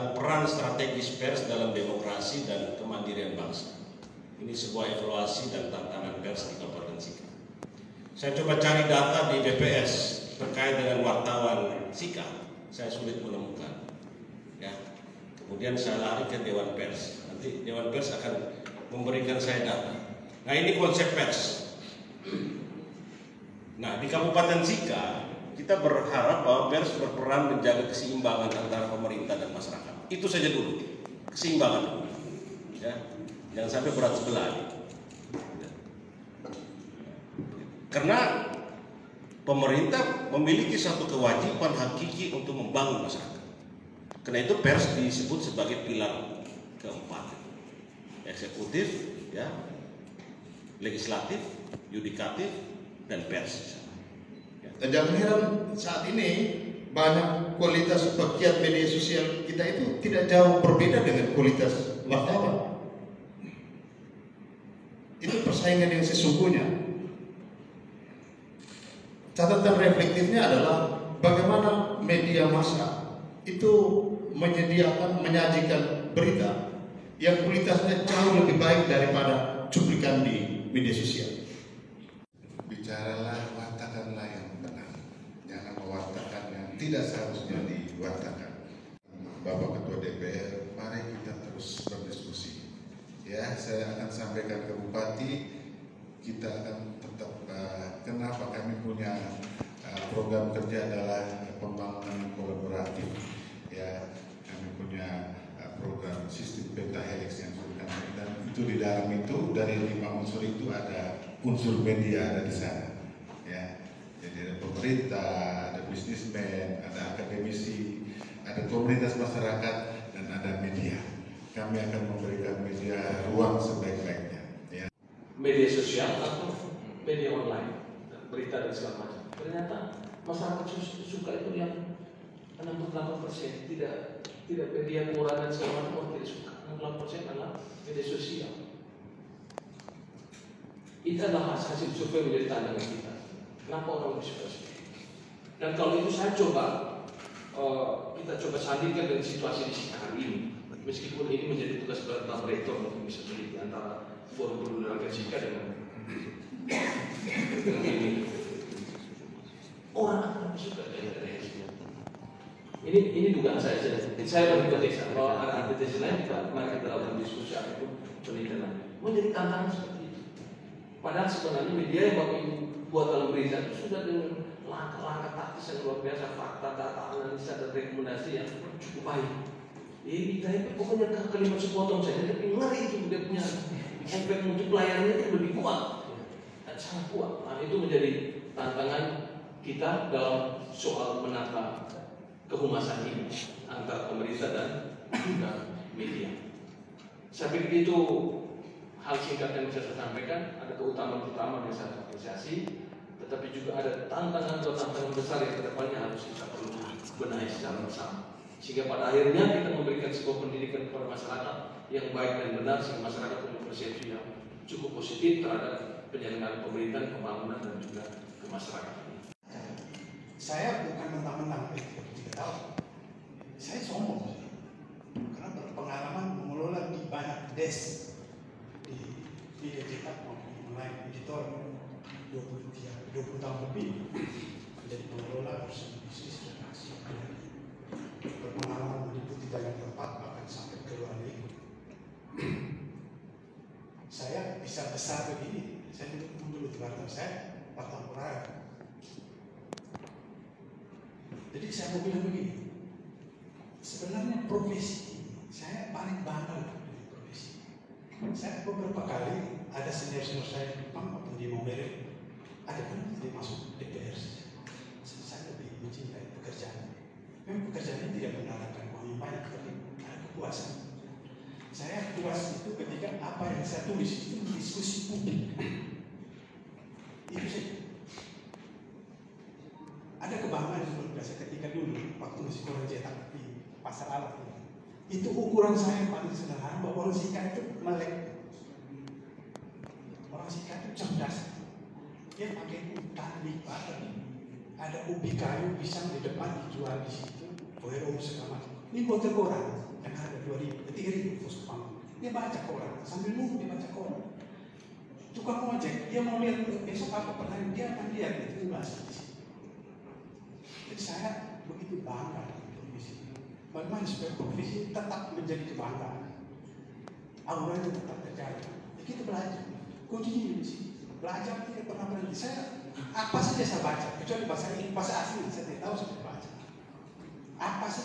tentang peran strategis pers dalam demokrasi dan kemandirian bangsa. Ini sebuah evaluasi dan tantangan pers di Kabupaten Sika. Saya coba cari data di BPS terkait dengan wartawan Sika, saya sulit menemukan. Ya. Kemudian saya lari ke Dewan Pers. Nanti Dewan Pers akan memberikan saya data. Nah, ini konsep pers. Nah, di Kabupaten Sika kita berharap bahwa pers berperan menjaga keseimbangan antara pemerintah dan masyarakat. Itu saja dulu, keseimbangan dulu. Ya, jangan sampai berat sebelah. Karena pemerintah memiliki satu kewajiban hakiki untuk membangun masyarakat. Karena itu pers disebut sebagai pilar keempat: eksekutif, ya, legislatif, yudikatif, dan pers. Dan jangan heran saat ini banyak kualitas pegiat media sosial kita itu tidak jauh berbeda dengan kualitas wartawan. Itu persaingan yang sesungguhnya. Catatan reflektifnya adalah bagaimana media massa itu menyajikan berita yang kualitasnya jauh lebih baik daripada cuplikan di media sosial. Bicaralah, wartakanlah yang benar, jangan mewartakan yang tidak seharusnya diwartakan. Bapak Ketua DPR, mari kita terus berdiskusi. Ya, saya akan sampaikan ke Bupati, kita akan tetap kenapa kami punya program kerja adalah pembangunan kolaboratif. Ya, kami punya program sistem pentahelix yang sudah kami, dan itu di dalam itu dari 5 unsur itu ada unsur media ada di sana. Ya, jadi ada pemerintah, ada bisnismen, ada akademisi, ada komunitas masyarakat, dan ada media. Kami akan memberikan media ruang sebaik-baiknya. Ya. Media sosial atau media online, berita dan segala macam. Ternyata masyarakat suka itu yang 68% tidak media murah dan segala macam, orang tidak suka. 68% adalah media sosial. Itu adalah hasil survei menjadi tantangan kita. Kenapa orang lebih suka sih? Dan kalau itu saya coba, kita coba sandingkan dengan situasi di sini hari ini. Meskipun ini menjadi tugas berat Pak Rektor untuk bisa meneliti antara Borobudur dan Sika dengan ini. Orang akan lebih suka dari ini dugaan saya bagi hipotesa. Kalau ada hipotesa lain, mari kita lakukan diskusi ataupun penelitian. Menjadi tantangan seperti itu. Padahal sebenarnya media yang Bapak Ibu buat dalam berita itu sudah dengan langkah-langkah taktis yang luar biasa, fakta, data, analisa, dan rekomendasi yang cukup baik. Ini pokoknya kalimat sepotong saja, tapi ngeri itu dia punya efek multipliernya itu lebih kuat, dan sangat kuat. Nah, itu menjadi tantangan kita dalam soal menata kehumasan ini antara pemerintah dan juga media. Saya pikir itu hal singkat yang bisa saya sampaikan. Ada keutamaan-keutamaan yang saya apresiasi, tetapi juga ada tantangan besar yang kedepannya harus kita perlu benahi secara bersama. Sehingga pada akhirnya kita memberikan sebuah pendidikan kepada masyarakat yang baik dan benar, sehingga masyarakat punya persepsi yang cukup positif terhadap penyelenggaraan pemerintahan, pembangunan, dan juga kemasyarakatan. Saya bukan mentang-mentang 3 tahun. Saya sombong karena berpengalaman mengelola di banyak desk di media cetak maupun online, editor 20 tahun lebih menjadi pengelola urusan bisnis dan aksi. Berpengalaman meliputi banyak tempat bahkan sampai ke luar negeri. Saya bisa besar begini. Saya dulu di Batam, saya Batam Puraya. Jadi saya mau bilang begini, sebenarnya profesi saya paling bandel dari profesi. Saya beberapa kali ada senior-senior saya di Jepang maupun di Montpellier, ada kan dia masuk DPR. Saya lebih mencintai pekerjaan. Memang pekerjaan ini tidak mendatangkan uang yang banyak, tapi ada kepuasan. Saya puas itu ketika apa yang saya tulis itu diskusi publik. Itu saja. Ada kebanggaan yang luar biasa ketika dulu waktu masih koran cetak di pasar alat ini. Itu ukuran saya yang paling sederhana bahwa orang Sika itu melek. Orang Sika itu cerdas. Dia pakai hutan lipat, ada ubi kayu pisang di depan dijual di situ, boero segala macam. Ini botol koran yang harga 2.000, 3.000 Puspang. Dia baca koran, sambil nunggu dia baca koran. Tukang ojek, dia mau lihat besok apa pertanyaan, dia akan lihat itu bahasa di sini. Jadi saya begitu bangga dengan profesi ini. Bagaimana supaya profesi tetap menjadi kebanggaan? Auranya tetap terjaga. Ya, kita belajar. Kuncinya di sini. Belajar tidak pernah berhenti. Saya apa saja saya baca, kecuali bahasa asing saya tidak tahu saya baca. Apa saja